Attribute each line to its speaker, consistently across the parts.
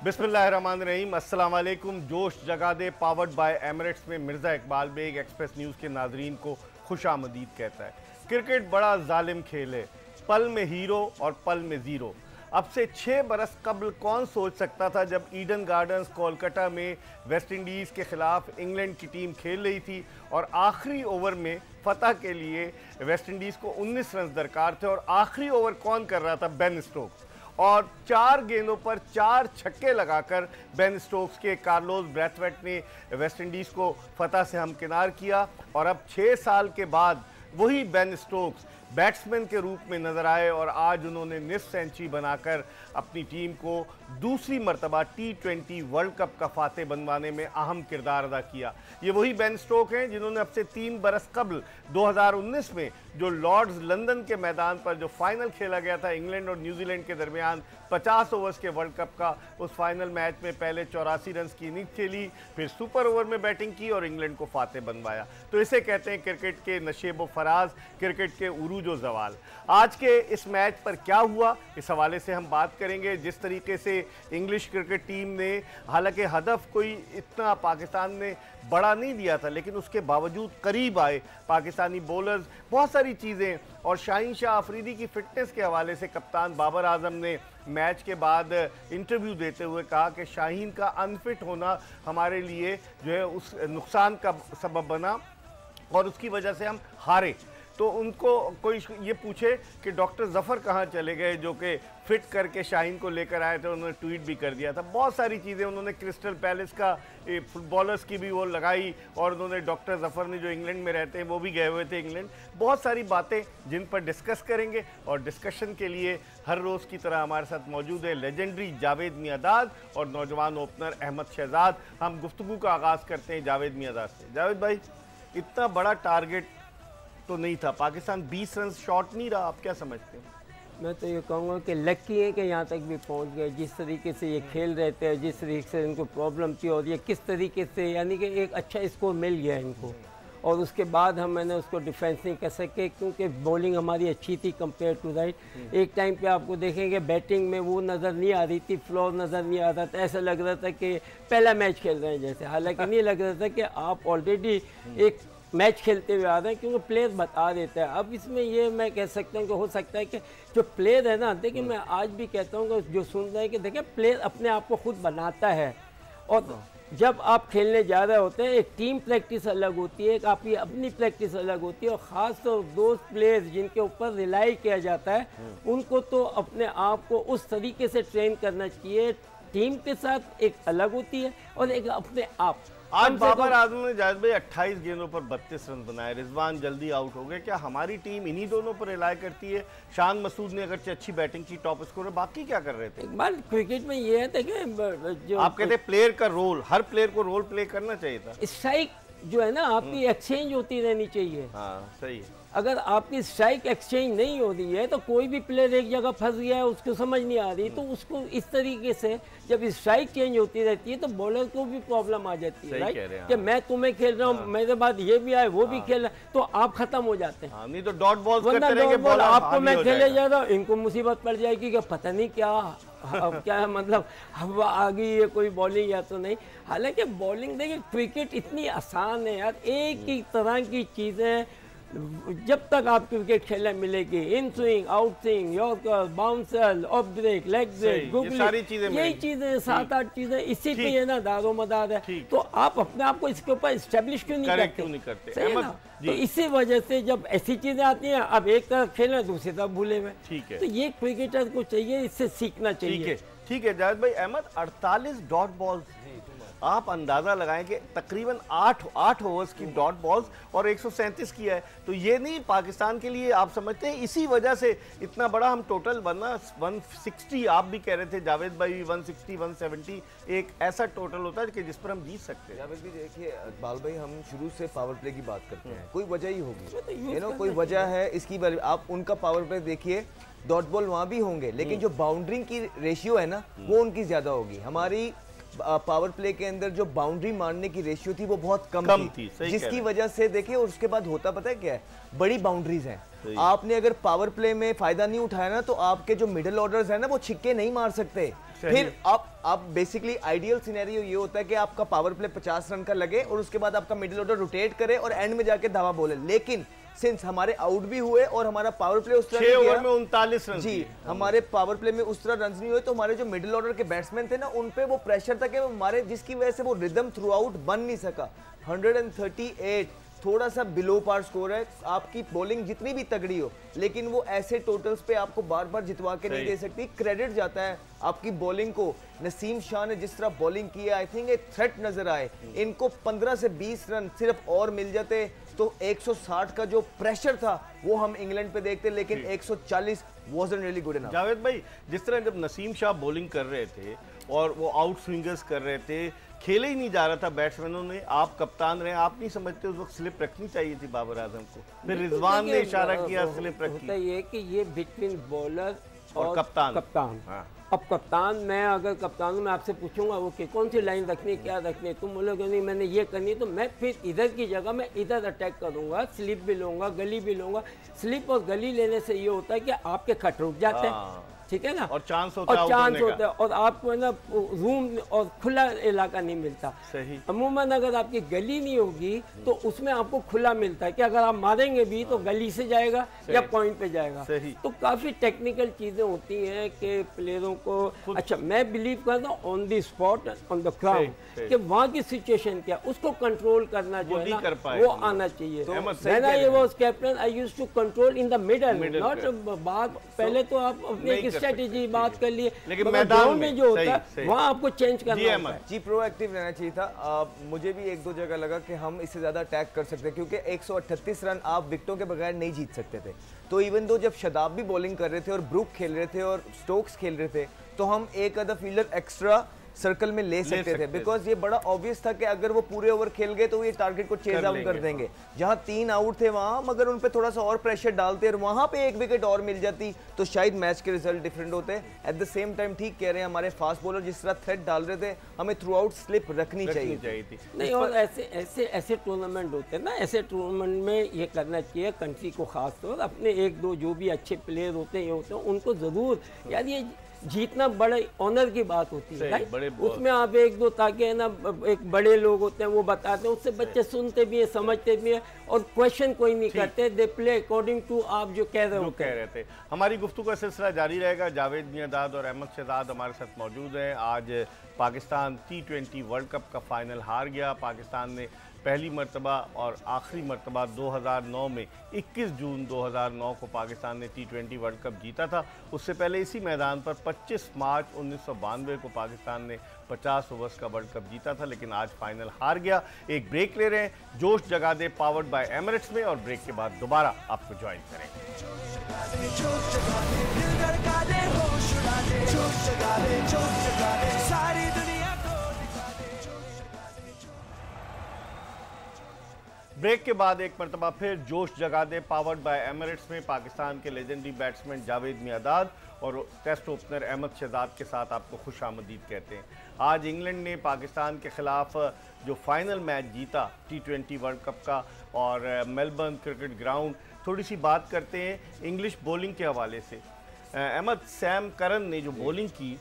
Speaker 1: बिस्मिल्लाहिर्रहमानिर्रहीम, अस्सलाम वालेकुम। जोश जगा दे पावर्ड बाय एमिरेट्स में मिर्ज़ा इकबाल बेग एक्सप्रेस न्यूज़ के नाजरीन को खुशामदीद कहता है। क्रिकेट बड़ा जालिम खेल है, पल में हीरो और पल में ज़ीरो। अब से 6 बरस कबल कौन सोच सकता था जब ईडन गार्डन्स कोलकाता में वेस्ट इंडीज़ के ख़िलाफ़ इंग्लैंड की टीम खेल रही थी और आखिरी ओवर में फतह के लिए वेस्ट इंडीज़ को 19 रन दरकार थे और आखिरी ओवर कौन कर रहा था? Ben Stokes. और 4 गेंदों पर 4 छक्के लगाकर बेन स्टोक्स के कार्लोस ब्रैथवेट ने वेस्ट इंडीज़ को फतह से हमकिनार किया। और अब 6 साल के बाद वही बेन स्टोक्स बैट्समैन के रूप में नजर आए और आज उन्होंने निस्फ सेंचुरी बनाकर अपनी टीम को दूसरी मरतबा T20 वर्ल्ड कप का फाते बनवाने में अहम किरदार अदा किया। ये वही बेन स्टोक हैं जिन्होंने अब से 3 बरस कबल 2019 में जो लॉर्ड्स लंदन के मैदान पर जो फाइनल खेला गया था इंग्लैंड और न्यूजीलैंड के दरमियान 50 ओवर्स के वर्ल्ड कप का, उस फाइनल मैच में पहले 84 रन की इनिंग्स खेली, फिर सुपर ओवर में बैटिंग की और इंग्लैंड को फाते बनवाया। तो इसे कहते हैं क्रिकेट के नशेब व फराज, क्रिकेट के उरूज व जवाल। आज के इस मैच पर क्या हुआ, इस हवाले से हम बात करेंगे। जिस तरीके से इंग्लिश क्रिकेट टीम ने, हालांकि हदफ कोई इतना पाकिस्तान ने बड़ा नहीं दिया था, लेकिन उसके बावजूद करीब आए पाकिस्तानी बॉलर्स, बहुत सारी चीज़ें। और शाहीन शाह अफरीदी की फिटनेस के हवाले से कप्तान बाबर आजम ने मैच के बाद इंटरव्यू देते हुए कहा कि शाहीन का अनफिट होना हमारे लिए जो है उस नुकसान का सबब बना और उसकी वजह से हम हारे। तो उनको कोई ये पूछे कि डॉक्टर जफ़र कहाँ चले गए जो कि फिट करके शाहीन को लेकर आए थे, उन्होंने ट्वीट भी कर दिया था। बहुत सारी चीज़ें उन्होंने क्रिस्टल पैलेस का फुटबॉलर्स की भी वो लगाई और उन्होंने डॉक्टर जफ़र ने जो इंग्लैंड में रहते हैं वो भी गए हुए थे इंग्लैंड। बहुत सारी बातें जिन पर डिस्कस करेंगे और डिस्कशन के लिए हर रोज़ की तरह हमारे साथ मौजूद है लेजेंडरी जावेद मियांदाद और नौजवान ओपनर अहमद शहजाद। हम गुफ्तगू का आगाज़ करते हैं जावेद मियांदाद से। जावेद भाई, इतना बड़ा टारगेट तो नहीं था, पाकिस्तान 20 रन शॉट नहीं रहा, आप क्या समझते हैं?
Speaker 2: मैं तो ये कहूँगा कि लकी है कि यहाँ तक भी पहुँच गए। जिस तरीके से ये खेल रहे थे, जिस तरीके से इनको प्रॉब्लम थी और ये किस तरीके से, यानी कि एक अच्छा स्कोर मिल गया इनको और उसके बाद मैंने उसको डिफेंस नहीं कर सके क्योंकि बॉलिंग हमारी अच्छी थी कंपेयर टू राइट। एक टाइम पे आपको देखेंगे बैटिंग में वो नज़र नहीं आ रही थी, फ्लोर नज़र नहीं आ रहा था, ऐसा लग रहा था कि पहला मैच खेल रहे हैं जैसे, हालांकि नहीं लग रहा था कि आप ऑलरेडी एक मैच खेलते हुए आ रहे हैं क्योंकि प्लेयर बता देता है। अब इसमें ये मैं कह सकता हूँ कि हो सकता है कि जो प्लेयर है ना, देखिए मैं आज भी कहता हूँ कि जो सुन रहे हैं कि देखिए प्लेयर अपने आप को खुद बनाता है और जब आप खेलने जा रहे होते हैं एक टीम प्रैक्टिस अलग होती है, एक आपकी अपनी प्रैक्टिस अलग होती है और ख़ास तौर दोस्त प्लेयर्स जिनके ऊपर रिलाई किया जाता है उनको तो अपने आप को उस तरीके से ट्रेन करना चाहिए। टीम के साथ एक अलग होती है और एक अपने आप।
Speaker 1: आज बाबर आजम ने जावेद भाई 28 गेंदों पर 32 रन बनाए, रिजवान जल्दी आउट हो गए। क्या हमारी टीम इन्हीं दोनों पर रिलाय करती है? शान मसूद ने अगरचे अच्छी बैटिंग की, टॉप स्कोरर, बाकी क्या कर रहे थे?
Speaker 2: एक बार क्रिकेट में ये है कि जो
Speaker 1: आप कहते हैं प्लेयर का रोल, हर प्लेयर को रोल प्ले करना चाहिए था।
Speaker 2: स्ट्राइक जो है ना आपकी एक्सचेंज होती रहनी चाहिए।
Speaker 1: हाँ सही है।
Speaker 2: अगर आपकी स्ट्राइक एक्सचेंज नहीं हो रही है तो कोई भी प्लेयर एक जगह फंस गया है, उसको समझ नहीं आ रही, तो उसको इस तरीके से जब स्ट्राइक चेंज होती रहती है तो बॉलर को भी प्रॉब्लम आ जाती है राइट कि मैं तुम्हें खेल रहा हूँ, मेरे बाद ये भी आए वो भी खेल रहा है, तो आप खत्म हो जाते हैं।
Speaker 1: नहीं तो डॉट बॉल
Speaker 2: आपको मैं खेले जा रहा हूँ, इनको मुसीबत पड़ जाएगी कि पता नहीं क्या अब क्या है, मतलब हवा आ गई है कोई बॉलिंग या तो नहीं। हालांकि बॉलिंग देखिए क्रिकेट इतनी आसान है यार, एक ही तरह की चीज़ें जब तक आप क्रिकेट खेलने मिलेगी, in swing, out swing, yorker, bouncer, off break, leg break, यही चीजें 7-8 चीजें इसी पे है ना दारो मदार है। तो आप अपने आप को इसके ऊपर एस्टेब्लिश क्यों नहीं करते? सही है ना? तो इसी वजह से जब ऐसी चीजें आती हैं, अब एक तरफ खेलना दूसरी तरफ भूले हुए, तो ये क्रिकेटर को चाहिए, इससे सीखना चाहिए।
Speaker 1: ठीक है जावेद भाई। अहमद, 48 डॉट बॉल्स, आप अंदाजा लगाएं कि तकरीबन 8 ओवर्स की डॉट बॉल्स और 137 किया है, तो ये नहीं पाकिस्तान के लिए आप समझते हैं इसी वजह से इतना बड़ा हम टोटल बनना 160, आप भी कह रहे थे जावेद भाई 160 170 एक ऐसा टोटल होता है कि जिस पर हम जीत सकते हैं।
Speaker 3: जावेद भी देखिए इकबाल भाई, हम शुरू से पावर प्ले की बात करते हैं, कोई वजह ही होगी, कोई वजह है इसकी। आप उनका पावर प्ले देखिए, डॉट बॉल वहाँ भी होंगे लेकिन जो बाउंड्री की रेशियो है ना वो उनकी ज्यादा होगी। हमारी पावर प्ले के अंदर जो बाउंड्री मारने की रेशियो थी वो बहुत कम थी जिसकी वजह से देखिए, और उसके बाद होता पता है क्या है, बड़ी बाउंड्रीज हैं आपने अगर पावर प्ले में फायदा नहीं उठाया ना, तो आपके जो मिडिल ऑर्डर्स है ना, वो छिक्के नहीं मार सकते। फिर आप बेसिकली आइडियल सिनेरियो ये होता है कि आपका पावर प्ले 50 रन का लगे और उसके बाद आपका मिडिल ऑर्डर रोटेट करे और एंड में जाके धावा बोले। लेकिन सिंस हमारे आउट भी हुए और हमारा पावर प्ले उस तरह
Speaker 1: 6 ओवर में 39 रन
Speaker 3: जी, हमारे पावर प्ले में उस तरह रन नहीं हुए, तो हमारे जो मिडिल ऑर्डर के बैट्समैन थे ना, उन पे वो प्रेशर था कि हमारे, जिसकी वजह से वो रिदम थ्रू आउट बन नहीं सका। 138 थोड़ा सा बिलो पार स्कोर है। आपकी बॉलिंग जितनी भी तगड़ी हो, लेकिन वो ऐसे टोटल्स पे आपको बार बार जितवा के नहीं दे सकती। क्रेडिट जाता है आपकी बॉलिंग को। नसीम शाह ने जिस तरह बॉलिंग की है, आई थिंक एक थ्रेट नजर आए। इनको 15 से 20 रन सिर्फ और मिल जाते तो 160 का जो प्रेशर था वो हम इंग्लैंड पे देखते, लेकिन 140 wasn't really good enough।
Speaker 1: Javed भाई, जिस तरह जब नसीम शाह बॉलिंग कर रहे थे और वो आउट स्विंगर्स कर रहे थे, खेले ही नहीं जा रहा था बैट्समैनों ने, आप कप्तान रहे, आप नहीं समझते उस वक्त स्लिप रखनी चाहिए थी बाबर आजम को? फिर रिजवान ने इशारा किया स्लिप रखी।
Speaker 2: होता ये कि ये बिटवीन बॉलर
Speaker 1: और कप्तान।
Speaker 2: हाँ। अब कप्तान, मैं अगर कप्तान हूं, मैं आपसे पूछूंगा वो कि कौन सी लाइन रखनी है, क्या रखनी है, तुम बोलोगे नहीं मैंने ये करनी है, तो मैं फिर इधर की जगह मैं इधर अटैक करूंगा, स्लिप भी लूंगा, गली भी लूंगा। स्लिप और गली लेने से ये होता है कि आपके खट रुक जाते हैं, ठीक है ना,
Speaker 1: और चांस होता है,
Speaker 2: और आपको है ना रूम और खुला इलाका नहीं मिलता।
Speaker 1: सही।
Speaker 2: अमूमन अगर आपकी गली नहीं होगी तो उसमें आपको खुला मिलता है कि अगर आप मारेंगे भी तो गली से जाएगा या पॉइंट पे जाएगा। तो काफी टेक्निकल चीजें होती हैं कि प्लेयरों को, अच्छा मैं बिलीव करता हूँ on the spot, on the ground, कि वहाँ की सिचुएशन क्या, उसको कंट्रोल करना जो है ना वो आना चाहिए। When I was captain I used to control in the middle, not बाद। पहले तो आप अपने स्ट्रेटेजी बात कर लिए,
Speaker 1: लेकिन मैदान में
Speaker 2: जो होता है वहाँ आपको चेंज करना होता है।
Speaker 3: जी, प्रोएक्टिव रहना चाहिए था। मुझे भी एक दो जगह लगा कि हम इससे ज्यादा अटैक कर सकते, क्योंकि 138 रन आप विकेटों के बगैर नहीं जीत सकते थे। तो इवन दो जब शदाब भी बॉलिंग कर रहे थे और ब्रूक खेल रहे थे और स्टोक्स खेल रहे थे, तो हम एक आधा फील्डर एक्स्ट्रा सर्कल में ले सकते थे, बिकॉज ये बड़ा ऑब्वियस था कि अगर वो पूरे ओवर खेल गए तो ये टारगेट को चेज आउट कर देंगे। जहां 3 आउट थे वहां मगर उन पे थोड़ा सा और प्रेशर डालते और वहां पे एक विकेट और मिल जाती तो शायद मैच के रिजल्ट डिफरेंट होते। एट द सेम टाइम ठीक कह रहे हैं हमारे फास्ट बॉलर, जिस तरह थ्रेट डाल रहे थे, हमें थ्रू आउट स्लिप रखनी चाहिए
Speaker 2: थी। नहीं, और ऐसे टूर्नामेंट होते हैं ना, ऐसे टूर्नामेंट में ये करना चाहिए कंट्री को, खास तौर अपने 1-2 जो भी अच्छे प्लेयर होते हैं उनको जरूर, यार ये जीतना बड़े ऑनर की बात होती है, उसमें आप 1-2 ताकि है ना, एक बड़े लोग होते हैं वो बताते हैं, उससे बच्चे सुनते भी हैं, समझते भी हैं और क्वेश्चन कोई नहीं करते, दे प्ले अकॉर्डिंग टू आप जो कह रहे
Speaker 1: थे। हमारी गुफ्तगू का सिलसिला जारी रहेगा। जावेद मियांदाद और अहमद शहजाद हमारे साथ मौजूद हैं। आज पाकिस्तान T20 वर्ल्ड कप का फाइनल हार गया। पाकिस्तान ने पहली मरतबा और आखिरी मरतबा 2009 में 21 जून 2009 को पाकिस्तान ने T20 वर्ल्ड कप जीता था। उससे पहले इसी मैदान पर 25 मार्च 1992 को पाकिस्तान ने 50 ओवर्स का वर्ल्ड कप जीता था, लेकिन आज फाइनल हार गया। एक ब्रेक ले रहे हैं, जोश जगा दे पावर्ड बाय एमिरेट्स में, और ब्रेक के बाद दोबारा आपको ज्वाइन करेंगे। ब्रेक के बाद एक मरतबा फिर जोश जगा दे पावर्ड बाय एमिरेट्स में पाकिस्तान के लेजेंडरी बैट्समैन जावेद मियांदाद और टेस्ट ओपनर अहमद शहजाद के साथ आपको खुशामदीद कहते हैं। आज इंग्लैंड ने पाकिस्तान के खिलाफ जो फाइनल मैच जीता T20 वर्ल्ड कप का और मेलबर्न क्रिकेट ग्राउंड, थोड़ी सी बात करते हैं इंग्लिश बॉलिंग के हवाले से। अहमद, सैम करन ने जो बॉलिंग की,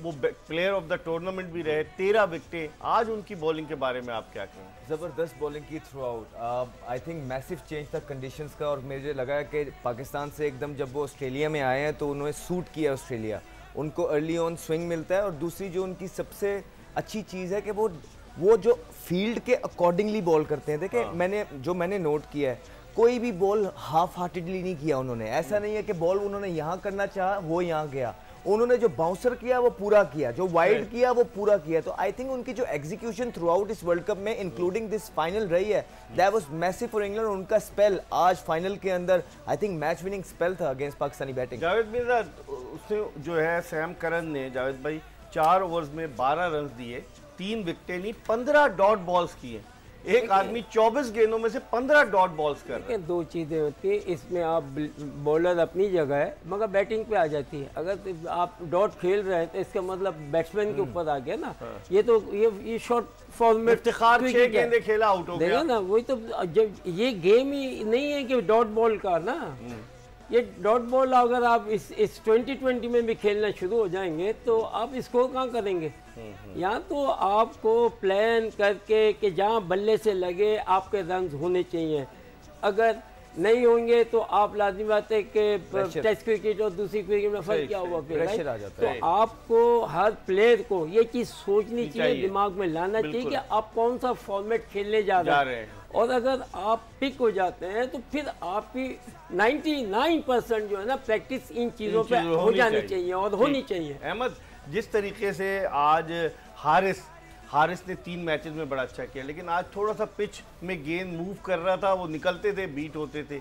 Speaker 1: वो प्लेयर ऑफ द टूर्नामेंट भी रहे, 13 विकेटें। आज उनकी बॉलिंग के बारे में आप क्या कहें?
Speaker 3: ज़बरदस्त बॉलिंग की through out. I think massive change था कंडीशंस का, और मुझे लगा कि पाकिस्तान से एकदम जब वो ऑस्ट्रेलिया में आए हैं तो उन्होंने सूट किया ऑस्ट्रेलिया, उनको अर्ली ऑन स्विंग मिलता है। और दूसरी जो उनकी सबसे अच्छी चीज़ है कि वो जो फील्ड के अकॉर्डिंगली बॉल करते हैं। देखिए मैंने नोट किया है, कोई भी बॉल हाफ हार्टेडली नहीं किया उन्होंने। ऐसा नहीं है कि बॉल उन्होंने यहाँ करना चाहा वो यहाँ गया, उन्होंने जो बाउंसर किया वो पूरा किया, जो वाइड किया वो पूरा किया। तो आई थिंक उनकी जो एग्जीक्यूशन थ्रू आउट इस वर्ल्ड कप में इंक्लूडिंग दिस फाइनल रही है, that was massive for England. उनका स्पेल आज फाइनल के अंदर I think match winning spell था अगेंस्ट पाकिस्तानी बैटिंग।
Speaker 1: जावेद मिर्जा, उसने जो है सैम करन ने, जावेद भाई, 4 ओवर्स में 12 रन दिए, 3 विकेटें ली, 15 डॉट बॉल्स किए। एक आदमी 24 गेंदों में से 15 डॉट बॉल्स कर रहा है।
Speaker 2: दो चीज़ें होती है इसमें, आप बॉलर अपनी जगह है मगर बैटिंग पे आ जाती है। अगर आप डॉट खेल रहे हैं तो इसका मतलब बैट्समैन के ऊपर आ गया ना। ये तो ये शॉर्ट फॉर्मेट
Speaker 1: इफ्तिखार 6 गेंदें खेला आउट हो गया
Speaker 2: ना। वही तो, जब ये गेम ही नहीं है कि डॉट बॉल का ना, ये डॉट बॉल अगर आप इस 2020 में भी खेलना शुरू हो जाएंगे तो आप स्कोर कहाँ करेंगे। यहाँ तो आपको प्लान करके कि जहाँ बल्ले से लगे आपके रन होने चाहिए। अगर नहीं होंगे तो आप लाजमी बात है कि टेस्ट क्रिकेट और दूसरी क्रिकेट में फर्क क्या हुआ फिर,
Speaker 3: प्रेशर आ जाता है।
Speaker 2: तो आपको हर प्लेयर को ये चीज़ सोचनी चाहिए, दिमाग में लाना चाहिए कि आप कौन सा फॉर्मेट खेलने जा रहे हैं। और अगर आप पिक हो जाते हैं तो फिर आपकी 99% जो है ना प्रैक्टिस इन चीज़ों पे हो जानी चाहिए और होनी चाहिए।
Speaker 1: अहमद, जिस तरीके से आज हारिस ने 3 मैचेस में बड़ा अच्छा किया, लेकिन आज थोड़ा सा पिच में गेंद मूव कर रहा था, वो निकलते थे, बीट होते थे।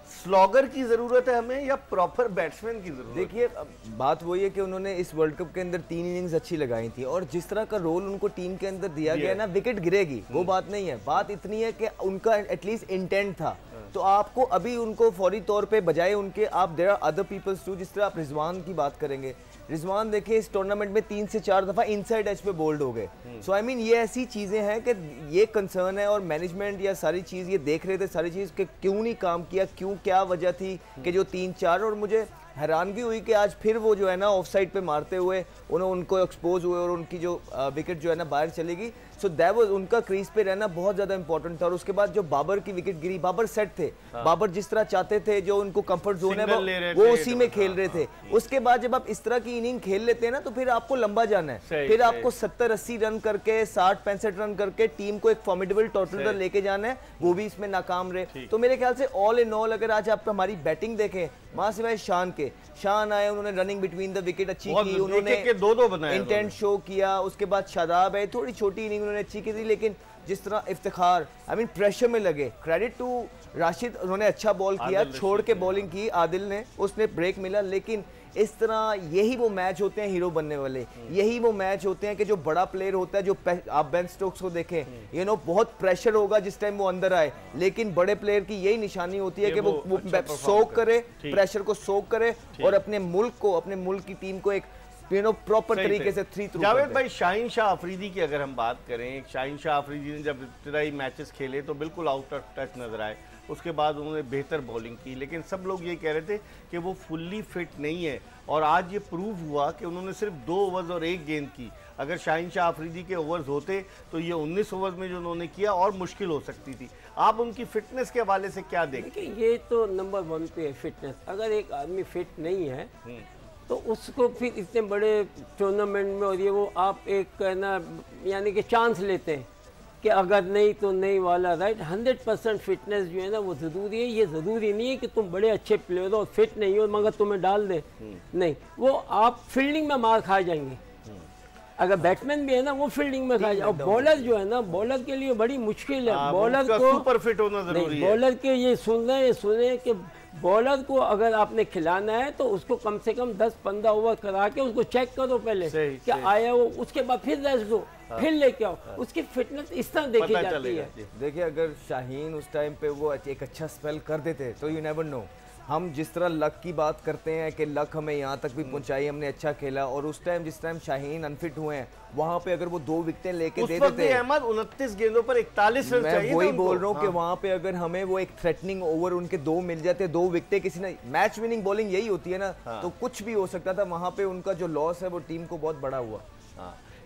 Speaker 1: स्लॉगर की जरूरत है हमें या प्रॉपर बैट्समैन की जरूरत?
Speaker 3: देखिए, बात वही है कि उन्होंने इस वर्ल्ड कप के अंदर 3 इनिंग्स अच्छी लगाई थी और जिस तरह का रोल उनको टीम के अंदर दिया गया ना, विकेट गिरेगी वो बात नहीं है। बात इतनी है कि उनका एटलीस्ट इंटेंट था। तो आपको अभी उनको फौरी तौर पे बजाय उनके, आप there are other peoples too. जिस तरह आप रिजवान की बात करेंगे, रिजवान देखिए इस टूर्नामेंट में 3 से 4 दफा इनसाइड एज पे बोल्ड हो गए। सो आई मीन ये ऐसी चीजें हैं कि ये कंसर्न है और मैनेजमेंट या सारी चीज ये देख रहे थे सारी चीज कि क्यों नहीं काम किया, क्यों, क्या वजह थी कि जो 3-4। और मुझे हैरानगी हुई कि आज फिर वो जो है ना ऑफ साइड पे मारते हुए उनको एक्सपोज हुए और उनकी जो विकेट जो है ना बाहर चलेगी। सो दैट वाज, उनका क्रीज पे रहना बहुत ज्यादा इंपॉर्टेंट था। और उसके बाद जो बाबर की विकेट गिरी, बाबर सेट थे, बाबर जिस तरह चाहते थे, जो उनको कंफर्ट जोन है वो उसी में खेल रहे थे। उसके बाद जब आप इस तरह की इनिंग खेल लेते हैं ना तो फिर आपको लंबा जाना है, फिर आपको 70-80 रन करके 60-65 रन करके टीम को एक फॉर्मिडेबल टोटल पर लेके जाना है, वो भी इसमें नाकाम रहे। तो मेरे ख्याल से ऑल इन ऑल अगर आज आप हमारी बैटिंग देखें, वहां सिवाय शान आए, उन्होंने रनिंग बिटवीन द विकेट अच्छी की, उन्होंने
Speaker 1: दो बनाए,
Speaker 3: इंटेंट शो किया। उसके बाद शादाब है, थोड़ी छोटी इनिंग उन्होंने अच्छी की थी, लेकिन जिस तरह इफ्तिखार आई मीन प्रेशर में लगे, क्रेडिट टू राशिद, उन्होंने अच्छा बॉल किया, छोड़ के बॉलिंग की आदिल ने, उसने ब्रेक मिला। लेकिन इस तरह यही वो मैच होते हैं हीरो बनने वाले, यही वो मैच होते हैं कि जो बड़ा प्लेयर होता है, जो आप बेन स्टोक्स को देखें, यू नो बहुत प्रेशर होगा जिस टाइम वो अंदर आए, लेकिन बड़े प्लेयर की यही निशानी होती है कि वो सोक करे, प्रेशर को सोक करे और अपने मुल्क की टीम को एक प्रॉपर तरीके से थ्री थ्रू।
Speaker 1: जावेद भाई, शाहीन शाह अफरीदी की अगर हम बात करें, शाहीन शाह अफरीदी ने जब इब्तिदाई मैचेस खेले तो बिल्कुल आउट ऑफ टच नजर आए, उसके बाद उन्होंने बेहतर बॉलिंग की, लेकिन सब लोग ये कह रहे थे कि वो फुल्ली फिट नहीं है। और आज ये प्रूव हुआ कि उन्होंने सिर्फ 2 ओवर्स और 1 गेंद की। अगर शाहीन शाह अफरीदी के ओवर्स होते तो ये 19 ओवर्स में जो उन्होंने किया और मुश्किल हो सकती थी। आप उनकी फिटनेस के हवाले से क्या देखते हैं?
Speaker 2: ये तो नंबर 1 पे है फिटनेस। अगर एक आदमी फिट नहीं है तो उसको फिर इतने बड़े टूर्नामेंट में, और ये वो आप एक कहना यानी कि चांस लेते हैं कि अगर नहीं तो नहीं वाला, राइट। 100% फिटनेस जो है ना वो ज़रूरी है। ये ज़रूरी नहीं है कि तुम बड़े अच्छे प्लेयर हो और फिट नहीं हो मगर तुम्हें डाल दे, नहीं, वो आप फील्डिंग में मार खा जाएंगे। अगर बैट्समैन भी है ना वो फील्डिंग में खा जाए। और बॉलर जो है ना, बॉलर के लिए बड़ी मुश्किल है। बॉलर को
Speaker 1: सुपर फिट होना जरूरी है।
Speaker 2: बॉलर के ये सुने कि बॉलर को अगर आपने खिलाना है तो उसको कम से कम 10-15 ओवर करा के उसको चेक करो पहले क्या आया वो, उसके बाद फिर रेस्ट दो, फिर लेके आओ। उसकी फिटनेस इस तरह देखी जाती है।
Speaker 3: देखिए, अगर शाहीन उस टाइम पे वो एक अच्छा स्पेल कर देते तो यू नेवर नो। हम जिस तरह लक की बात करते हैं कि लक हमें यहाँ तक भी पहुंचाई, हमने अच्छा खेला, और उस टाइम जिस टाइम शाहीन अनफिट हुए हैं वहां पे अगर वो 2 विकेटें लेके दे देते,
Speaker 1: अहमद 29 गेंदों पर 41 रन चाहिए,
Speaker 3: मैं वही बोल रहा हूँ कि वहां पे अगर हमें वो एक थ्रेटनिंग ओवर उनके 2 मिल जाते, 2 विकेटें किसी ने, मैच विनिंग बॉलिंग यही होती है ना, तो कुछ भी हो सकता था। वहां पे उनका जो लॉस है वो टीम को बहुत बड़ा हुआ।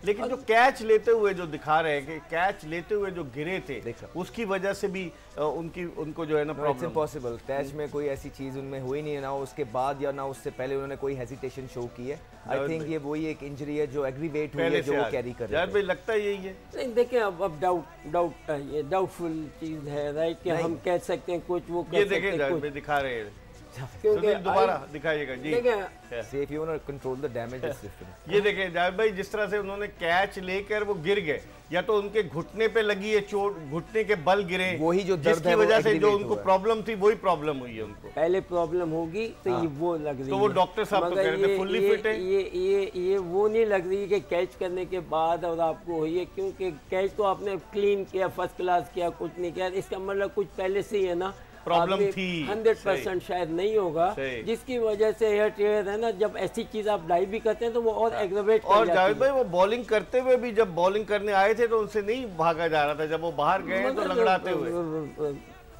Speaker 1: लेकिन जो कैच लेते हुए जो दिखा रहे हैं कि कैच लेते हुए जो गिरे थे, उसकी वजह से भी उनको जो है ना प्रॉब्लम।
Speaker 3: इम्पॉसिबल, कैच में कोई ऐसी चीज उनमें हुई नहीं है, ना उसके बाद या ना उससे पहले उन्होंने कोई हेजिटेशन शो की है। आई थिंक ये वही एक इंजरी है जो एग्रीवेट हुई है, जो वो कैरी कर रहे हैं।
Speaker 1: भाई लगता है यही है।
Speaker 2: नहीं देखिए, अब डाउटफुल चीज है, राइट, कि हम कह सकते हैं कुछ, वो
Speaker 1: ये देखें दिखा रहे हैं
Speaker 2: क्योंकि
Speaker 1: दोबारा दिखाइएगा जी।
Speaker 3: See, if you want to control the damage is different.
Speaker 1: ये देखें जावेद भाई, जिस तरह से उन्होंने कैच लेकर वो गिर गए, या तो उनके घुटने पे लगी है चोट, घुटने के बल गिरे,
Speaker 3: वही जो दर्द
Speaker 1: जिसकी
Speaker 3: है,
Speaker 1: वजह से जो
Speaker 3: वो
Speaker 1: उनको प्रॉब्लम थी वही प्रॉब्लम हुई है उनको।
Speaker 2: पहले प्रॉब्लम होगी तो ये वो लग रही है,
Speaker 1: तो वो डॉक्टर साहब तो कह रहे थे फुल्ली फिट है।
Speaker 2: ये वो नहीं लग रही कि कैच करने के बाद और आपको हुई है, क्योंकि कैच तो आपने क्लीन किया, फर्स्ट क्लास किया, कुछ नहीं किया, इसका मतलब कुछ पहले से ही है ना
Speaker 1: प्रॉब्लम थी,
Speaker 2: 100% शायद नहीं होगा, जिसकी वजह से हेयर टेयर है ना, जब ऐसी चीज आप डाइव भी करते हैं तो वो और एग्रेवेट कर जाती है।
Speaker 1: और जावेद भाई वो बॉलिंग करते हुए भी, जब बॉलिंग करने आए थे तो उनसे नहीं भागा जा रहा था, जब वो बाहर गए तो लंगड़ाते हुए।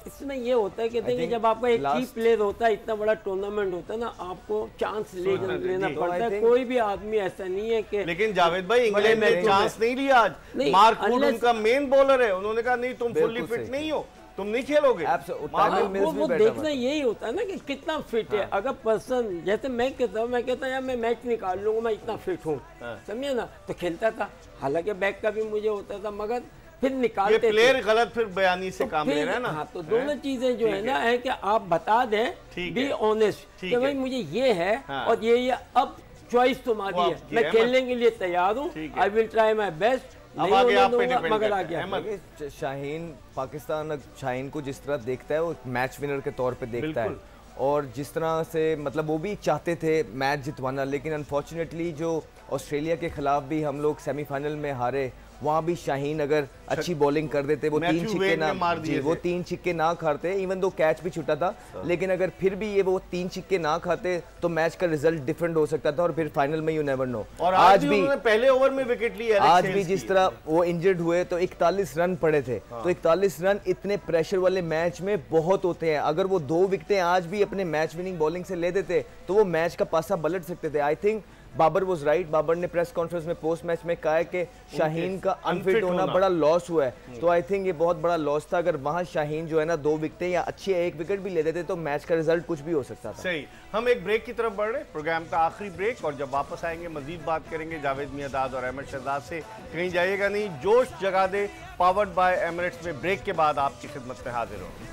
Speaker 2: इसमें ये होता है कि देखिए जब आपका एक की प्लेयर होता है, इतना बड़ा टूर्नामेंट होता है ना, आपको चांस लेना पड़ता है। कोई भी आदमी ऐसा नहीं है कि,
Speaker 1: लेकिन जावेद भाई इंग्लैंड ने चांस नहीं लिया आज। मार्क वुड उनका मेन बॉलर है, उन्होंने कहा नहीं तुम फुल्ली फिट नहीं हो, तुम नहीं खेलोगे।
Speaker 2: वो देखना यही होता है ना कि कितना फिट है। अगर पर्सन जैसे मैं कहता हूँ यार मैं मैच निकाल लूंगा, मैं इतना फिट हूँ, समझे ना, तो खेलता था। हालांकि बैक का भी मुझे होता था, मगर फिर निकालते
Speaker 1: ये प्लेयर गलत फिर बयानी से काम ले रहा है ना।
Speaker 2: हाँ, तो दोनों चीजें जो है ना है कि आप बता दें, बी ऑनेस्ट कि भाई मुझे ये है और ये अब चॉइस तुम्हारी है, मैं खेलने के लिए तैयार हूँ, I will try my best.
Speaker 1: अब आगे आप पे डिपेंड
Speaker 2: मगर आ गया
Speaker 3: शाहीन, पाकिस्तान शाहीन को जिस तरह देखता है वो मैच विनर के तौर पे देखता है, और जिस तरह से मतलब वो भी चाहते थे मैच जितवाना, लेकिन अनफॉर्चुनेटली जो ऑस्ट्रेलिया के खिलाफ भी हम लोग सेमीफाइनल में हारे, वहाँ भी शाहीन अगर अच्छी बॉलिंग कर देते, वो तीन छिक्के ना खाते, इवन दो कैच भी छूटा था, लेकिन अगर फिर भी ये वो 3 छिक्के ना खाते तो मैच का रिजल्ट डिफरेंट हो सकता था और फिर फाइनल में यू नेवर नो।
Speaker 1: और आज भी पहले ओवर में विकेट ली,
Speaker 3: आज भी जिस तरह वो इंजर्ड हुए तो 41 रन पड़े थे, तो 41 रन इतने प्रेशर वाले मैच में बहुत होते हैं। अगर वो 2 विकेटें आज भी अपने मैच विनिंग बॉलिंग से ले देते तो वो मैच का पासा पलट सकते थे। I think Babar was right. Babar ने प्रेस कॉन्फ्रेंस में पोस्ट मैच में कहा है कि शाहीन का अनफिट होना बड़ा लॉस हुआ है, तो आई थिंक ये बहुत बड़ा लॉस था। अगर वहां शाहीन जो है ना 2 विकेटें या अच्छी 1 विकेट भी ले देते तो मैच का रिजल्ट कुछ भी हो सकता था।
Speaker 1: सही। हम एक ब्रेक की तरफ बढ़ रहे हैं, प्रोग्राम का आखिरी ब्रेक, और जब वापस आएंगे मजीद बात करेंगे जावेद मियांदाद और अहमद शहजाद से। कहीं जाइएगा नहीं, जोश जगा दे पावर्ड बाय एमिरेट्स में ब्रेक के बाद आपकी खिदमत में हाजिर होंगे।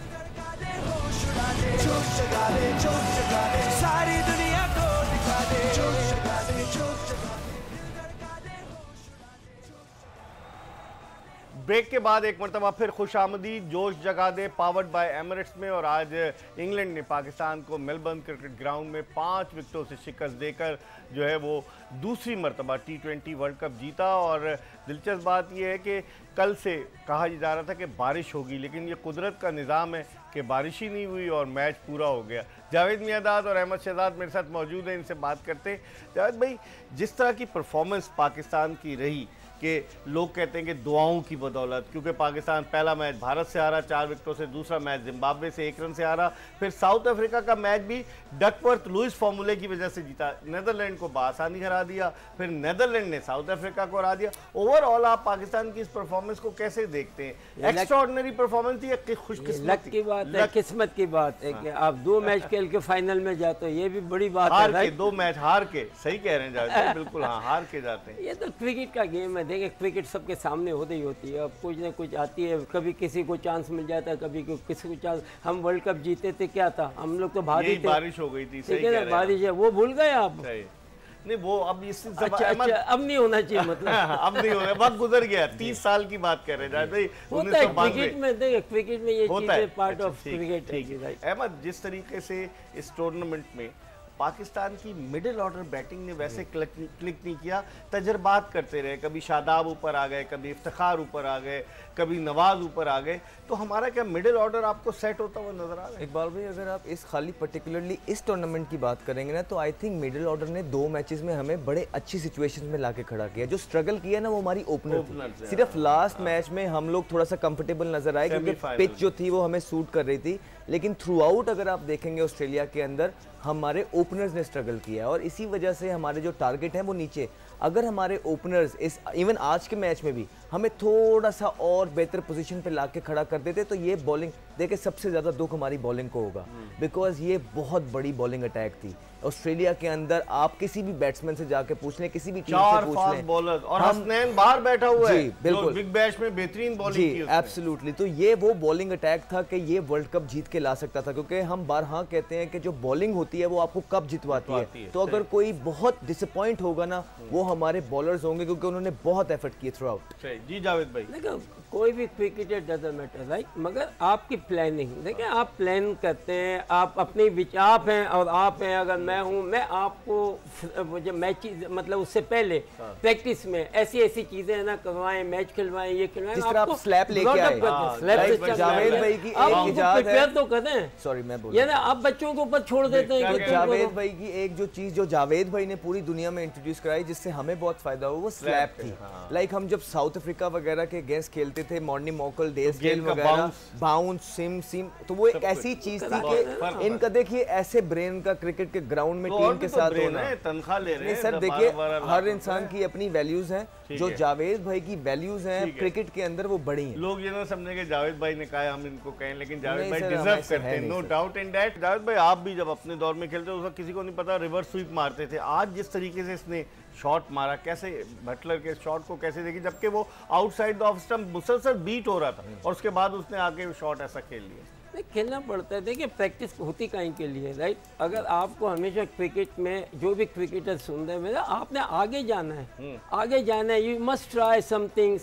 Speaker 1: ब्रेक के बाद एक मरतबा फिर खुश आमदीद, जोश जगा दे पावर्ड बाय एमिरेट्स में। और आज इंग्लैंड ने पाकिस्तान को मेलबर्न क्रिकेट ग्राउंड में 5 विकेटों से शिकस्त देकर जो है वो दूसरी मरतबा T20 वर्ल्ड कप जीता। और दिलचस्प बात यह है कि कल से कहा जा रहा था कि बारिश होगी, लेकिन ये कुदरत का निज़ाम है कि बारिश ही नहीं हुई और मैच पूरा हो गया। जावेद मियांदाद और अहमद शहजाद मेरे साथ मौजूद हैं, इनसे बात करते हैं। जावेद भाई, जिस तरह की परफॉर्मेंस पाकिस्तान की रही कि लोग कहते हैं कि दुआओं की बदौलत, क्योंकि पाकिस्तान पहला मैच भारत से हारा 4 विकेटों से, दूसरा मैच जिम्बाब्वे से 1 रन से हारा, फिर साउथ अफ्रीका का मैच भी डकवर्थ लुइस फार्मूले की वजह से जीता, नेदरलैंड को बासानी हरा दिया, फिर नेदरलैंड ने साउथ अफ्रीका को हरा दिया। ओवरऑल आप पाकिस्तान की इस परफॉर्मेंस को कैसे देखते हैं? एक्स्ट्राऑर्डिनरी परफॉर्मेंस थी या खुशकिस्मत
Speaker 2: की बात है? किस्मत की बात है कि आप 2 मैच खेल के फाइनल में जाते हो, ये भी बड़ी बात है।
Speaker 1: हार के 2 मैच हार के, सही कह रहे हैं जावेद, बिल्कुल हाँ, हार के जाते हैं।
Speaker 2: ये तो क्रिकेट का गेम है। देखिए क्रिकेट सबके सामने होती ही होती है, अब कुछ ना कुछ आती है, कभी किसी को चांस मिल जाता है, कभी किसी को चांस। हम वर्ल्ड कप जीते थे, क्या था, हम लोग तो भारी थे,
Speaker 1: बारिश हो गई थी,
Speaker 2: ठीक है ना, बारिश है, वो भूल गए आप।
Speaker 1: नहीं वो अब इस
Speaker 2: अच्छा, अब नहीं होना चाहिए मतलब
Speaker 1: अब नहीं होना, वक्त गुजर गया, 30 साल की बात कर रहे हैं।
Speaker 2: होता है क्रिकेट में, देखिए क्रिकेट में ये चीज़ पार्ट ऑफ क्रिकेट है।
Speaker 1: अहमद, जिस तरीके से इस टूर्नामेंट में पाकिस्तान की मिडिल ऑर्डर बैटिंग ने वैसे क्लिक नहीं किया, तजर्बात करते रहे, कभी शादाब ऊपर आ गए, कभी इफ्तिखार ऊपर आ गए, कभी नवाज ऊपर आ गए, तो हमारा क्या मिडिल ऑर्डर आपको सेट होता हुआ नजर आ रहा है?
Speaker 3: इकबाल भाई, अगर आप इस खाली पर्टिकुलरली इस टूर्नामेंट की बात करेंगे ना, तो आई थिंक मिडिल ऑर्डर ने 2 मैचेस में हमें बड़े अच्छी सिचुएशंस में लाके खड़ा किया। जो स्ट्रगल किया ना वो हमारी ओपनर थी। सिर्फ लास्ट मैच में हम लोग थोड़ा सा कंफर्टेबल नजर आए क्योंकि पिच जो थी वो हमें सूट कर रही थी, लेकिन थ्रू आउट अगर आप देखेंगे ऑस्ट्रेलिया के अंदर हमारे ओपनर्स ने स्ट्रगल किया और इसी वजह से हमारे जो टारगेट हैं वो नीचे। अगर हमारे ओपनर्स इस इवन आज के मैच में भी हमें थोड़ा सा और बेहतर पोजीशन पे लाके खड़ा कर देते तो ये बॉलिंग देखिए सबसे ज़्यादा दुख हमारी बॉलिंग को होगा, बिकॉज ये बहुत बड़ी बॉलिंग अटैक थी। ऑस्ट्रेलिया के अंदर आप किसी भी बैट्समैन से जाके पूछ लें, किसी भी टीम से पूछ लें,
Speaker 1: बॉलर और हसनैन बाहर बैठा हुआ है,
Speaker 3: बिल्कुल
Speaker 1: बिग बैश में बेहतरीन बॉलिंग की उसने।
Speaker 3: एब्सोल्युटली। तो ये वो बॉलिंग अटैक था कि ये वर्ल्ड कप जीत के ला सकता था, क्योंकि हम बारहा कहते हैं कि जो बॉलिंग होती है वो आपको कब जितवाती है। तो अगर कोई बहुत डिसअपॉइंट होगा ना, वो हमारे बॉलर्स होंगे, क्योंकि उन्होंने बहुत एफर्ट किए थ्रू आउट।
Speaker 1: जी जावेद भाई,
Speaker 2: देखो कोई भी क्रिकेटर डजंट मैटर राइट, मगर आपकी प्लानिंग देखिए, आप प्लान करते हैं, आप अपने आप हैं और आप हैं, अगर मैं हूं, मैं आपको जब मैच मतलब उससे पहले प्रैक्टिस में ऐसी चीजें है ना करवाएं, मैच खिलवाएं, ये खिलवाएं,
Speaker 3: जिस तरह आप स्लैप लेके आए, जावेद भाई की एक इजाजत है,
Speaker 2: तो करें,
Speaker 3: सॉरी मैं बोल
Speaker 2: ये ना आप बच्चों के ऊपर छोड़ देते हैं।
Speaker 3: जावेद भाई की एक जो चीज जो जावेद भाई ने पूरी दुनिया में इंट्रोड्यूस कराई, जिससे हमें बहुत फायदा हुआ, वो स्लैप थी। लाइक हम जब साउथ अफ्रीका वगैरह के अगेंस्ट खेलते थे, मॉर्नी मॉकल, डेल वगैरह, बाउंस, सिम, तो वो एक ऐसी चीज थी कि इनका देखिए ऐसे ब्रेन का क्रिकेट के ग्राउंड में टीम के साथ होना,
Speaker 1: तनख्वाह ले रहे हैं
Speaker 3: सर। देखिए हर इंसान की अपनी वैल्यूज हैं, जो जावेद भाई की वैल्यूज हैं क्रिकेट के अंदर वो बड़ी हैं।
Speaker 1: लोग ये ना समझे कि जावेद भाई ने कहा हम इनको कहें, लेकिन जावेद भाई डिजर्व करते हैं, no doubt in that. Javed भाई आप भी जब अपने दौर में खेलते उस वक्त किसी को नहीं पता रिवर्स स्वीप मारते थे, आज जिस तरीके से इसने शॉट मारा, कैसे बटलर के शॉट को कैसे देखी, जबकि वो आउटसाइड द ऑफ स्टंप मुसलसल बीट हो रहा था और उसके बाद उसने आके शॉट ऐसा खेल लिया।
Speaker 2: खेलना पड़ता है, देखिए प्रैक्टिस होती कहीं के लिए राइट। अगर आपको हमेशा क्रिकेट में जो भी क्रिकेटर सुन रहे हैं मेरा, आपने आगे जाना है, आगे जाना है, यू मस्ट ट्राई समथिंग।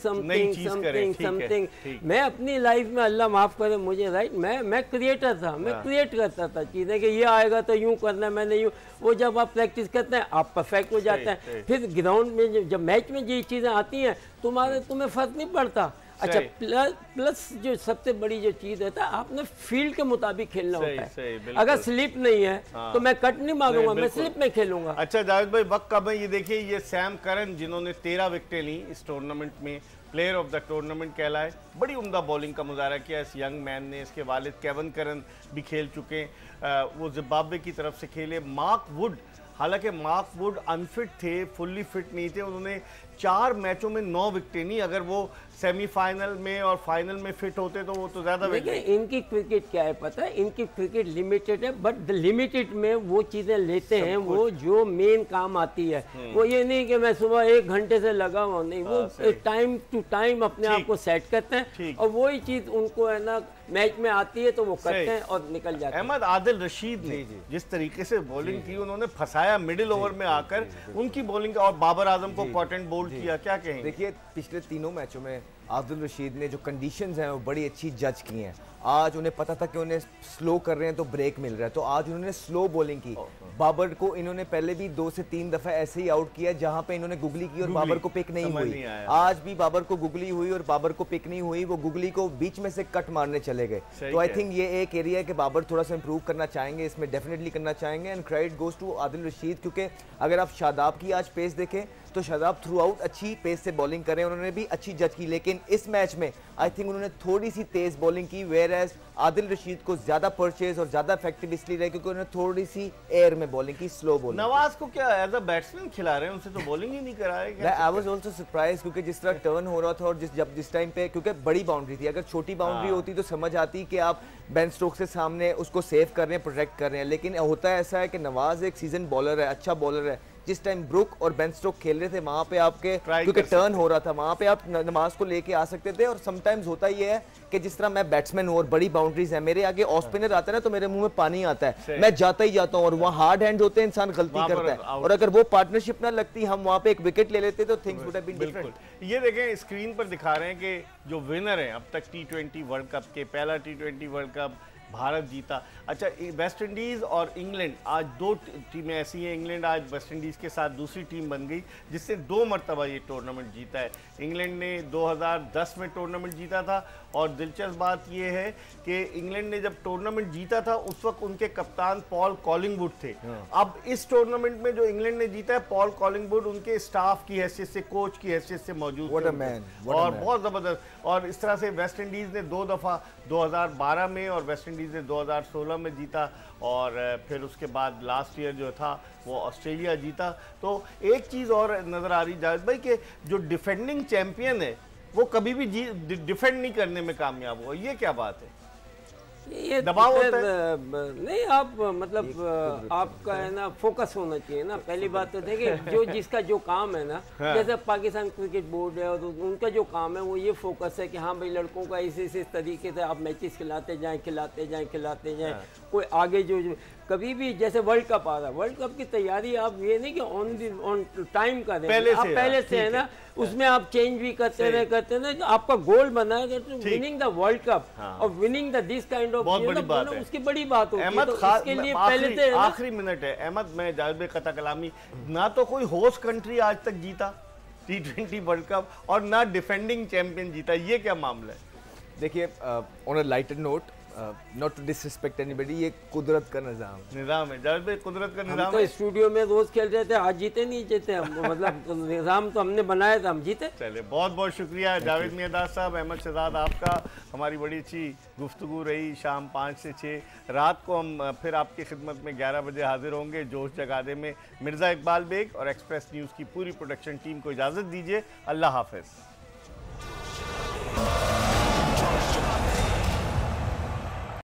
Speaker 2: मैं अपनी लाइफ में, अल्लाह माफ करे मुझे राइट, मैं क्रिएटर था, मैं क्रिएट करता था चीज़ें कि ये आएगा तो यूँ करना है, मैंने यूँ, वो जब आप प्रैक्टिस करते हैं आप परफेक्ट हो जाते हैं, फिर ग्राउंड में जब मैच में ये चीज़ें आती हैं तुम्हें फर्क नहीं पड़ता। अच्छा, प्लस जो सबसे बड़ी जो चीज होता है, आपने फील्ड के मुताबिक खेलना होता है। अगर स्लिप नहीं है तो मैं कट नहीं मारूंगा, मैं स्लिप में खेलूंगा।
Speaker 1: अच्छा जावेद भाई, वक्त कब है, ये देखिए ये सैम करन जिन्होंने 13 विकेटें ली इस टूर्नामेंट में, प्लेयर ऑफ द टूर्नामेंट कहलाए, बड़ी उम्दा बॉलिंग का मुजाहरा किया इस यंग मैन ने। इसके वालिद केवन करन भी खेल चुके हैं, वो जिम्बाब्वे की तरफ से खेले। मार्क वुड, हालांकि मार्क वुड अनफिट थे, फुल्ली फिट नहीं थे, उन्होंने 4 मैचों में 9 विकेटें नहीं। अगर वो सेमीफाइनल में और फाइनल में फिट होते तो वो तो ज्यादा
Speaker 2: देखिए इनकी क्रिकेट क्या है पता है, इनकी क्रिकेट लिमिटेड है, बट लिमिटेड में वो चीजें लेते हैं वो जो मेन काम आती है। वो ये नहीं कि मैं सुबह 1 घंटे से लगा हुआ, नहीं, वो टाइम टू टाइम अपने आप को सेट करते हैं और वही चीज उनको है ना मैच में आती है तो वो करते हैं और निकल जाते हैं।
Speaker 1: अहमद आदिल रशीद ने जिस तरीके से बॉलिंग की, उन्होंने फंसाया मिडिल ओवर में आकर, उनकी बॉलिंग और बाबर आजम को कॉटन बोल्ड किया, क्या कहेंगे?
Speaker 3: देखिए पिछले तीनों मैचों में आदिल रशीद ने जो कंडीशंस हैं वो बड़ी अच्छी जज की हैं। आज उन्हें पता था कि उन्हें स्लो कर रहे हैं तो ब्रेक मिल रहा है, तो आज उन्होंने स्लो बॉलिंग की। बाबर को इन्होंने पहले भी 2 से 3 दफा ऐसे ही आउट किया जहां पे इन्होंने गुगली की और बाबर को पिक नहीं हुई। आज भी बाबर को गुगली हुई और बाबर को पिक नहीं हुई, वो गुगली को बीच में से कट मारने चले गए। तो आई थिंक ये एक एरिया है कि बाबर थोड़ा सा इंप्रूव करना चाहेंगे, इसमें डेफिनेटली करना चाहेंगे। And credit goes to Adil Rashid, क्योंकि अगर आप शादाब की आज पेस देखें तो शादाब थ्रू आउट अच्छी पेस से बॉलिंग कर रहे हैं, उन्होंने भी अच्छी जज की, लेकिन इस मैच में आई थिंक उन्होंने थोड़ी सी तेज बॉलिंग की, वेयर एज आदिल रशीद को ज्यादा परचेज और ज्यादा इफेक्टिव इसलिए रहे क्योंकि उन्होंने थोड़ी सी एयर में बॉलिंग की, स्लो बॉलिंग।
Speaker 1: नवाज को क्या एज अ बैट्समैन खिला रहे हैं, उनसे तो बॉलिंग ही नहीं करा रहे हैं।
Speaker 3: आई वाज आल्सो सरप्राइज, क्योंकि जिस तरह टर्न हो रहा था और जिस टाइम पे, क्योंकि बड़ी बाउंड्री थी, अगर छोटी बाउंड्री होती तो समझ आती कि आप बेन स्टोक्स से सामने उसको सेव कर रहे हैं, प्रोटेक्ट कर रहे हैं, लेकिन होता है ऐसा है कि नवाज एक सीजन बॉलर है, अच्छा बॉलर है। जिस टाइम ब्रुक और बेन स्टोक खेल रहे थे वहां पे आपके क्योंकि टर्न हो रहा था, वहां पे आप नमाज को लेके आ सकते थे। और समटाइम्स होता ही है कि जिस तरह मैं बैट्समैन हूं और बड़ी बाउंड्रीज है, मेरे आगे ऑफ स्पिनर आता है ना तो मेरे मुंह में पानी आता है, मैं जाता ही जाता हूं, और वहां हार्ड हैंड होते हैं, इंसान गलती करता है, और अगर वो पार्टनरशिप ना लगती, हम वहां पे एक विकेट ले लेते तो things would have been different.
Speaker 1: ये देखें स्क्रीन पर दिखा रहे हैं कि जो विनर हैं अब तक T20 वर्ल्ड कप के, पहला T20 वर्ल्ड कप भारत जीता। अच्छा, वेस्ट इंडीज़ और इंग्लैंड, आज 2 टीमें ऐसी हैं, इंग्लैंड आज वेस्ट इंडीज़ के साथ दूसरी टीम बन गई जिससे 2 मरतबा ये टूर्नामेंट जीता है। इंग्लैंड ने 2010 में टूर्नामेंट जीता था, और दिलचस्प बात ये है कि इंग्लैंड ने जब टूर्नामेंट जीता था उस वक्त उनके कप्तान पॉल कॉलिंगवुड थे। अब इस टूर्नामेंट में जो इंग्लैंड ने जीता है, पॉल कॉलिंगवुड उनके स्टाफ की हैसियत से, कोच की हैसियत से मौजूद थे, और बहुत ज़बरदस्त। और इस तरह से वेस्ट इंडीज़ ने 2 दफ़ा 2012 में और वेस्ट इंडीज़ ने 2016 में जीता, और फिर उसके बाद लास्ट ईयर जो था वो ऑस्ट्रेलिया जीता। तो एक चीज़ और नज़र आ रही जावेद भाई कि जो डिफेंडिंग चैंपियन है वो कभी भी डिफेंड नहीं करने में कामयाब हुआ, ये क्या बात है?
Speaker 2: ये
Speaker 1: दबाव होता है?
Speaker 2: नहीं, आप मतलब आपका है ना फोकस होना चाहिए ना। पहली बात तो देखिए जो जिसका जो काम है ना,
Speaker 1: हाँ।
Speaker 2: जैसे पाकिस्तान क्रिकेट बोर्ड है और उनका जो काम है वो ये फोकस है कि हाँ भाई लड़कों का इस तरीके से आप मैचेस खिलाते जाएं।
Speaker 1: हाँ।
Speaker 2: कोई आगे जो कभी भी जैसे वर्ल्ड कप आ रहा है, वर्ल्ड कप की तैयारी आप ये नहीं कि ऑन टाइम करें, आप पहले से है ना, उसमें आप चेंज भी करते रहे ना। आपका गोल बना है विनिंग द वर्ल्ड कप और winning the this kind of,
Speaker 1: बहुत बड़ी बात है,
Speaker 2: उसकी बड़ी बात होती है।
Speaker 1: अहमद,
Speaker 2: तो इसके लिए पहले से
Speaker 1: आखिरी मिनट है अहमद, मैं जावेद कता कलामी, ना तो कोई होस्ट कंट्री आज तक जीता T20 वर्ल्ड कप और ना डिफेंडिंग चैंपियन जीता, ये क्या मामला है?
Speaker 3: देखिए on a lighter note, not to disrespect anybody, ये कुदरत का निज़ाम
Speaker 1: है जावेद भाई, कुदरत का निज़ाम
Speaker 2: तो
Speaker 1: है।
Speaker 2: स्टूडियो में रोज खेल रहे थे, आज जीते नहीं जीते मतलब निज़ाम तो हमने बनाया था, हम जीते।
Speaker 1: चले, बहुत बहुत शुक्रिया जावेद मियादाद साहब, अहमद शहजाद आपका, हमारी बड़ी अच्छी गुफ्तगू रही। शाम 5 से 6 रात को हम फिर आपकी खिदमत में 11 बजे हाजिर होंगे जोश जगा दे में। मिर्ज़ा इकबाल बेग और एक्सप्रेस न्यूज़ की पूरी प्रोडक्शन टीम को इजाज़त दीजिए। अल्लाह हाफ़िज़।